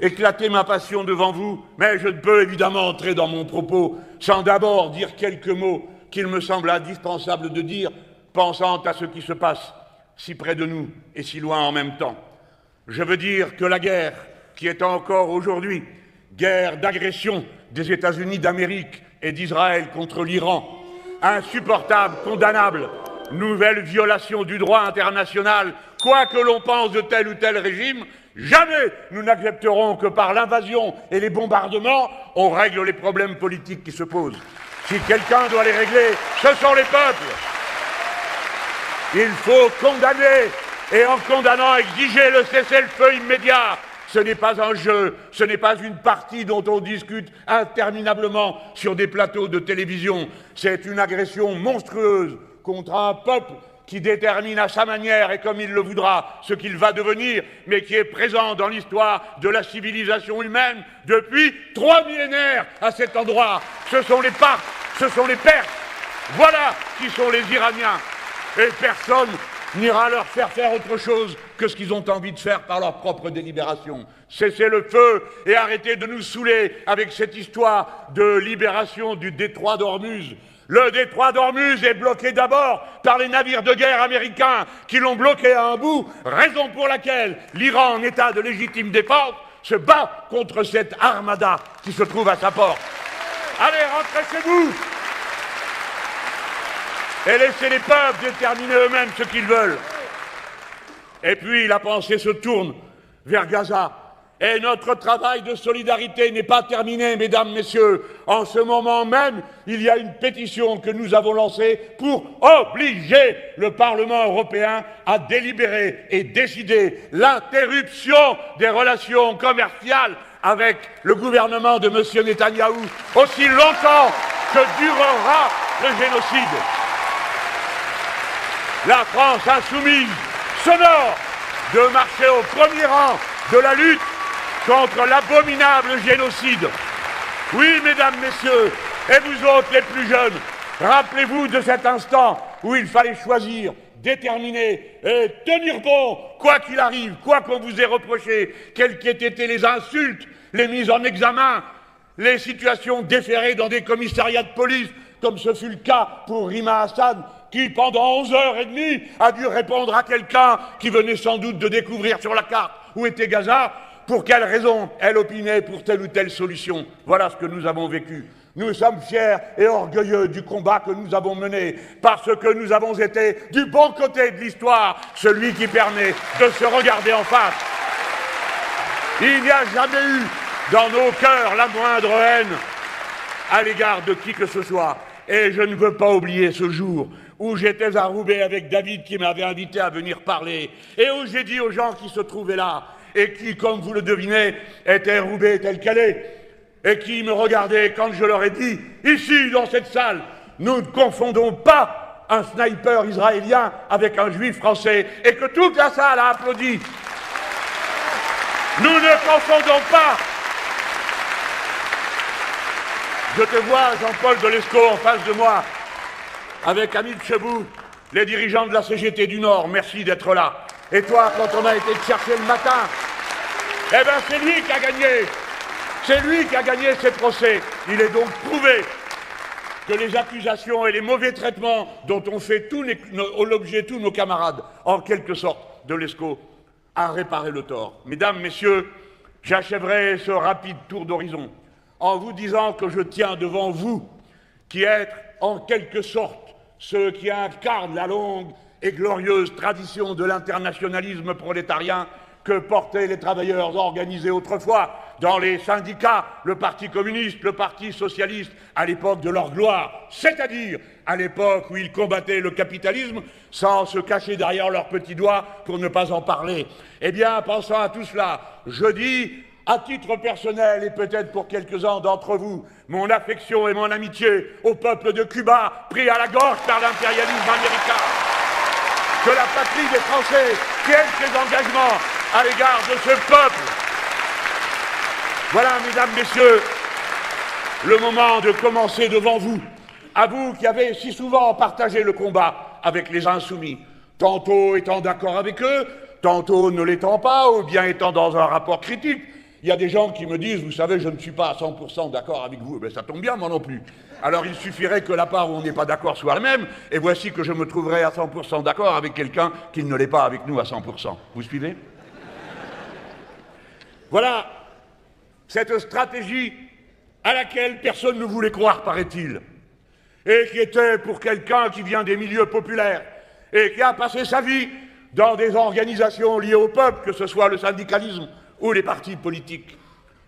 éclater ma passion devant vous, mais je ne peux évidemment entrer dans mon propos sans d'abord dire quelques mots qu'il me semble indispensable de dire, pensant à ce qui se passe si près de nous et si loin en même temps. Je veux dire que la guerre, qui est encore aujourd'hui guerre d'agression des États-Unis d'Amérique et d'Israël contre l'Iran, insupportable, condamnable, nouvelle violation du droit international, quoi que l'on pense de tel ou tel régime, jamais nous n'accepterons que par l'invasion et les bombardements, on règle les problèmes politiques qui se posent. Si quelqu'un doit les régler, ce sont les peuples. Il faut condamner, et en condamnant, exiger le cessez-le-feu immédiat. Ce n'est pas un jeu, ce n'est pas une partie dont on discute interminablement sur des plateaux de télévision. C'est une agression monstrueuse contre un peuple qui détermine à sa manière et comme il le voudra ce qu'il va devenir, mais qui est présent dans l'histoire de la civilisation humaine depuis 3 millénaires à cet endroit. Ce sont les Parthes, ce sont les Perses, voilà qui sont les Iraniens. Et personne n'ira leur faire autre chose que ce qu'ils ont envie de faire par leur propre délibération. Cessez le feu et arrêtez de nous saouler avec cette histoire de libération du détroit d'Ormuz. Le détroit d'Ormuz est bloqué d'abord par les navires de guerre américains qui l'ont bloqué à un bout, raison pour laquelle l'Iran, en état de légitime défense, se bat contre cette armada qui se trouve à sa porte. Allez, rentrez chez vous et laissez les peuples déterminer eux-mêmes ce qu'ils veulent. Et puis la pensée se tourne vers Gaza. Et notre travail de solidarité n'est pas terminé, mesdames, messieurs. En ce moment même, il y a une pétition que nous avons lancée pour obliger le Parlement européen à délibérer et décider l'interruption des relations commerciales avec le gouvernement de M. Netanyahou aussi longtemps que durera le génocide. La France insoumise s'honore de marcher au premier rang de la lutte contre l'abominable génocide. Oui, mesdames, messieurs, et vous autres les plus jeunes, rappelez-vous de cet instant où il fallait choisir, déterminer et tenir bon, quoi qu'il arrive, quoi qu'on vous ait reproché, quelles qu'aient été les insultes, les mises en examen, les situations déférées dans des commissariats de police, comme ce fut le cas pour Rima Hassan, qui, pendant 11h30, a dû répondre à quelqu'un qui venait sans doute de découvrir sur la carte où était Gaza, pour quelle raison elle opinait pour telle ou telle solution. Voilà ce que nous avons vécu. Nous sommes fiers et orgueilleux du combat que nous avons mené, parce que nous avons été du bon côté de l'histoire, celui qui permet de se regarder en face. Il n'y a jamais eu dans nos cœurs la moindre haine à l'égard de qui que ce soit. Et je ne veux pas oublier ce jour où j'étais à Roubaix avec David qui m'avait invité à venir parler, et où j'ai dit aux gens qui se trouvaient là, et qui, comme vous le devinez, étaient Roubaix tel qu'elle est, et qui me regardaient quand je leur ai dit, ici, dans cette salle, nous ne confondons pas un sniper israélien avec un juif français, et que toute la salle a applaudi. Nous ne confondons pas. Je te vois, Jean-Paul Delescaux, en face de moi, avec Hamid Chebou, les dirigeants de la CGT du Nord, merci d'être là. Et toi, quand on a été te chercher le matin, eh bien c'est lui qui a gagné. C'est lui qui a gagné ces procès. Il est donc prouvé que les accusations et les mauvais traitements dont ont fait l'objet tous nos camarades, en quelque sorte, Delescaux, a réparé le tort. Mesdames, messieurs, j'achèverai ce rapide tour d'horizon en vous disant que je tiens devant vous, qui êtes en quelque sorte ceux qui incarnent la longue et glorieuse tradition de l'internationalisme prolétarien que portaient les travailleurs organisés autrefois dans les syndicats, le Parti communiste, le Parti socialiste, à l'époque de leur gloire, c'est-à-dire à l'époque où ils combattaient le capitalisme sans se cacher derrière leurs petits doigts pour ne pas en parler. Eh bien, pensant à tout cela, je dis, à titre personnel et peut-être pour quelques-uns d'entre vous, mon affection et mon amitié au peuple de Cuba, pris à la gorge par l'impérialisme américain. Que la patrie des Français tienne ses engagements à l'égard de ce peuple. Voilà, mesdames, messieurs, le moment de commencer devant vous, à vous qui avez si souvent partagé le combat avec les insoumis, tantôt étant d'accord avec eux, tantôt ne l'étant pas, ou bien étant dans un rapport critique, Il y a des gens qui me disent, vous savez, je ne suis pas à 100% d'accord avec vous. Ben, ça tombe bien, moi non plus. Alors il suffirait que la part où on n'est pas d'accord soit la même, et voici que je me trouverai à 100% d'accord avec quelqu'un qui ne l'est pas avec nous à 100%. Vous suivez? Voilà cette stratégie à laquelle personne ne voulait croire, paraît-il, et qui était pour quelqu'un qui vient des milieux populaires et qui a passé sa vie dans des organisations liées au peuple, que ce soit le syndicalisme ou les partis politiques,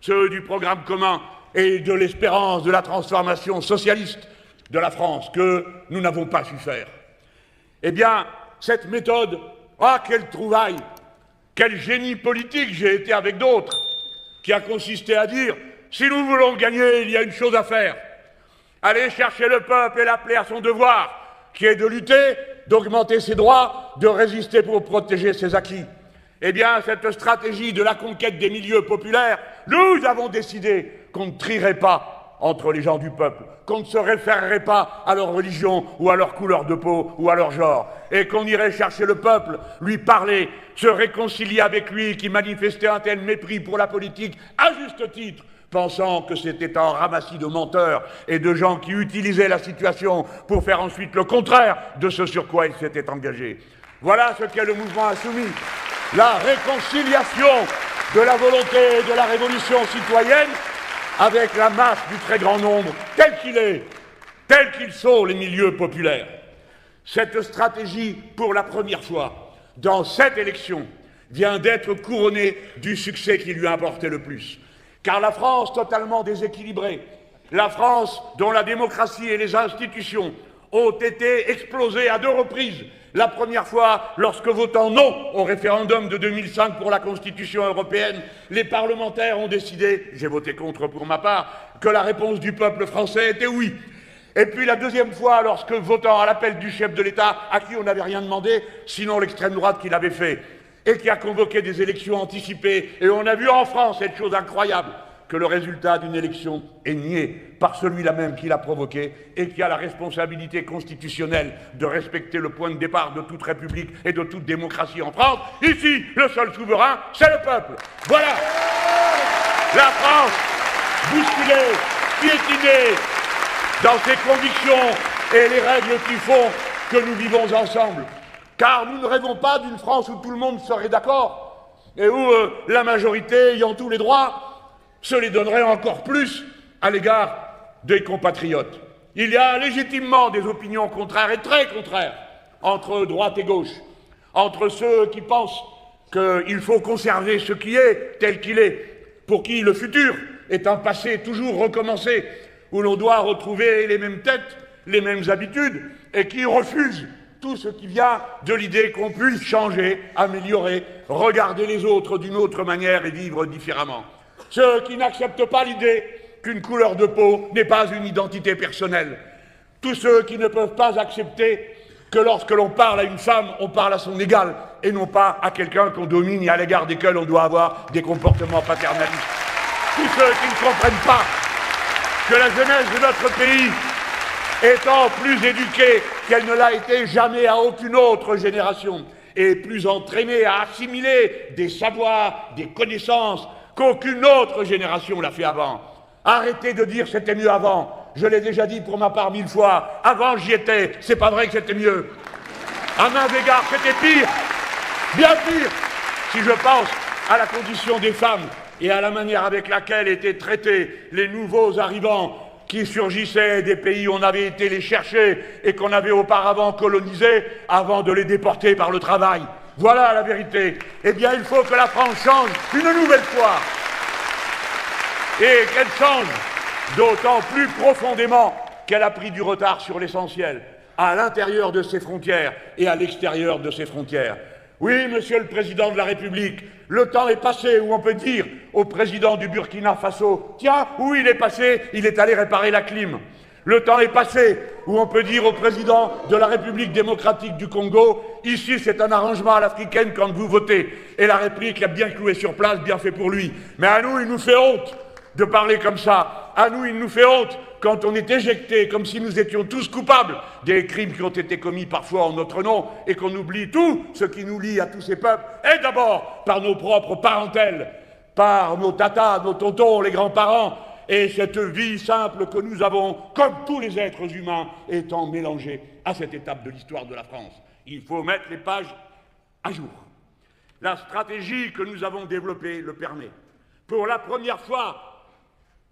ceux du programme commun et de l'espérance de la transformation socialiste de la France, que nous n'avons pas su faire. Eh bien, cette méthode, ah, quelle trouvaille, quel génie politique j'ai été avec d'autres, qui a consisté à dire, si nous voulons gagner, il y a une chose à faire, aller chercher le peuple et l'appeler à son devoir, qui est de lutter, d'augmenter ses droits, de résister pour protéger ses acquis. Eh bien, cette stratégie de la conquête des milieux populaires, nous avons décidé qu'on ne trierait pas entre les gens du peuple, qu'on ne se référerait pas à leur religion ou à leur couleur de peau ou à leur genre, et qu'on irait chercher le peuple, lui parler, se réconcilier avec lui qui manifestait un tel mépris pour la politique, à juste titre, pensant que c'était un ramassis de menteurs et de gens qui utilisaient la situation pour faire ensuite le contraire de ce sur quoi ils s'étaient engagés. Voilà ce qu'est le mouvement insoumis. La réconciliation de la volonté de la révolution citoyenne avec la masse du très grand nombre, tel qu'il est, tels qu'ils sont les milieux populaires. Cette stratégie, pour la première fois, dans cette élection, vient d'être couronnée du succès qui lui a apporté le plus. Car la France totalement déséquilibrée, la France dont la démocratie et les institutions ont été explosées à 2 reprises, la première fois, lorsque votant non au référendum de 2005 pour la Constitution européenne, les parlementaires ont décidé, j'ai voté contre pour ma part, que la réponse du peuple français était oui. Et puis la deuxième fois, lorsque votant à l'appel du chef de l'État, à qui on n'avait rien demandé, sinon l'extrême droite qui l'avait fait, et qui a convoqué des élections anticipées, et on a vu en France cette chose incroyable, que le résultat d'une élection est nié par celui-là même qui l'a provoqué et qui a la responsabilité constitutionnelle de respecter le point de départ de toute république et de toute démocratie en France. Ici, le seul souverain, c'est le peuple. Voilà. La France, bousculée, piétinée dans ses convictions et les règles qui font que nous vivons ensemble. Car nous ne rêvons pas d'une France où tout le monde serait d'accord et où la majorité ayant tous les droits se les donnerait encore plus à l'égard des compatriotes. Il y a légitimement des opinions contraires et très contraires entre droite et gauche, entre ceux qui pensent qu'il faut conserver ce qui est tel qu'il est, pour qui le futur est un passé toujours recommencé, où l'on doit retrouver les mêmes têtes, les mêmes habitudes, et qui refusent tout ce qui vient de l'idée qu'on puisse changer, améliorer, regarder les autres d'une autre manière et vivre différemment. Ceux qui n'acceptent pas l'idée qu'une couleur de peau n'est pas une identité personnelle. Tous ceux qui ne peuvent pas accepter que lorsque l'on parle à une femme, on parle à son égal et non pas à quelqu'un qu'on domine et à l'égard desquels on doit avoir des comportements paternalistes. Tous ceux qui ne comprennent pas que la jeunesse de notre pays, étant plus éduquée qu'elle ne l'a été jamais à aucune autre génération, est plus entraînée à assimiler des savoirs, des connaissances, qu'aucune autre génération l'a fait avant. Arrêtez de dire c'était mieux avant. Je l'ai déjà dit pour ma part 1000 fois. Avant j'y étais, c'est pas vrai que c'était mieux. À main d'égard, c'était pire, bien pire, si je pense à la condition des femmes et à la manière avec laquelle étaient traités les nouveaux arrivants qui surgissaient des pays où on avait été les chercher et qu'on avait auparavant colonisés avant de les déporter par le travail. Voilà la vérité. Eh bien, il faut que la France change une nouvelle fois. Et qu'elle change d'autant plus profondément qu'elle a pris du retard sur l'essentiel, à l'intérieur de ses frontières et à l'extérieur de ses frontières. Oui, Monsieur le Président de la République, le temps est passé où on peut dire au président du Burkina Faso, tiens, où il est passé, il est allé réparer la clim. Le temps est passé où on peut dire au président de la République démocratique du Congo, ici c'est un arrangement à l'africaine quand vous votez. Et la réplique a bien cloué sur place, bien fait pour lui. Mais à nous, il nous fait honte de parler comme ça. À nous, il nous fait honte quand on est éjecté, comme si nous étions tous coupables des crimes qui ont été commis parfois en notre nom, et qu'on oublie tout ce qui nous lie à tous ces peuples, et d'abord par nos propres parentèles, par nos tatas, nos tontons, les grands-parents, et cette vie simple que nous avons, comme tous les êtres humains, étant mélangée à cette étape de l'histoire de la France. Il faut mettre les pages à jour. La stratégie que nous avons développée le permet. Pour la première fois,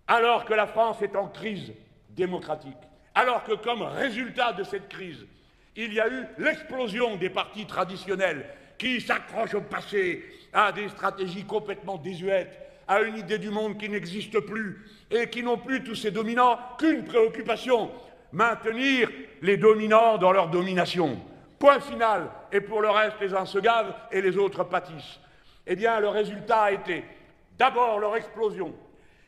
alors que la France est en crise démocratique, alors que comme résultat de cette crise, il y a eu l'explosion des partis traditionnels qui s'accrochent au passé, à des stratégies complètement désuètes, à une idée du monde qui n'existe plus et qui n'ont plus tous ces dominants qu'une préoccupation, maintenir les dominants dans leur domination. Point final, et pour le reste, les uns se gavent et les autres pâtissent. Eh bien, le résultat a été d'abord leur explosion,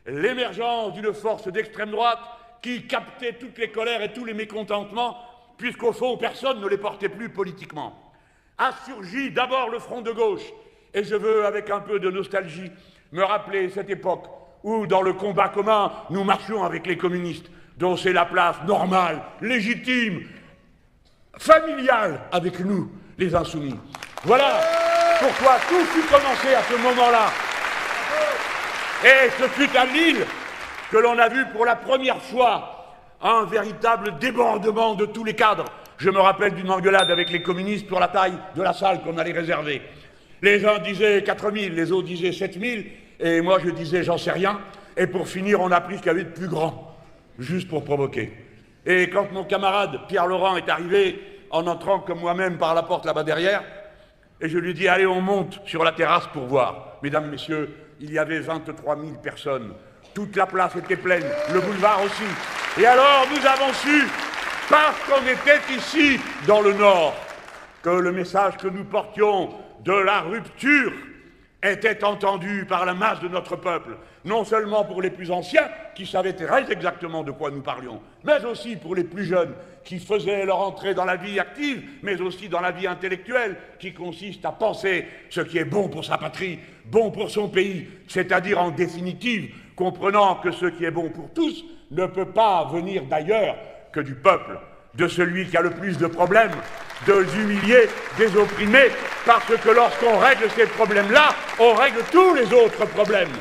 l'émergence d'une force d'extrême droite qui captait toutes les colères et tous les mécontentements, puisqu'au fond, personne ne les portait plus politiquement. A surgi d'abord le front de gauche, et je veux, avec un peu de nostalgie, me rappeler cette époque où, dans le combat commun, nous marchions avec les communistes, dont c'est la place normale, légitime, familiale avec nous, les insoumis. Voilà pourquoi tout fut commencé à ce moment-là. Et ce fut à Lille que l'on a vu pour la première fois un véritable débordement de tous les cadres. Je me rappelle d'une engueulade avec les communistes pour la taille de la salle qu'on allait réserver. Les uns disaient 4000, les autres disaient 7000, et moi je disais j'en sais rien. Et pour finir, on a pris ce qu'il y avait de plus grand, juste pour provoquer. Et quand mon camarade Pierre Laurent est arrivé, en entrant comme moi-même par la porte là-bas derrière, et je lui dis allez, on monte sur la terrasse pour voir. Mesdames, messieurs, il y avait 23 000 personnes. Toute la place était pleine, le boulevard aussi. Et alors nous avons su, parce qu'on était ici dans le Nord, que le message que nous portions de la rupture était entendu par la masse de notre peuple, non seulement pour les plus anciens, qui savaient très exactement de quoi nous parlions, mais aussi pour les plus jeunes, qui faisaient leur entrée dans la vie active, mais aussi dans la vie intellectuelle, qui consiste à penser ce qui est bon pour sa patrie, bon pour son pays, c'est-à-dire en définitive, comprenant que ce qui est bon pour tous ne peut pas venir d'ailleurs que du peuple, de celui qui a le plus de problèmes, de humilier, des opprimés, parce que lorsqu'on règle ces problèmes-là, on règle tous les autres problèmes.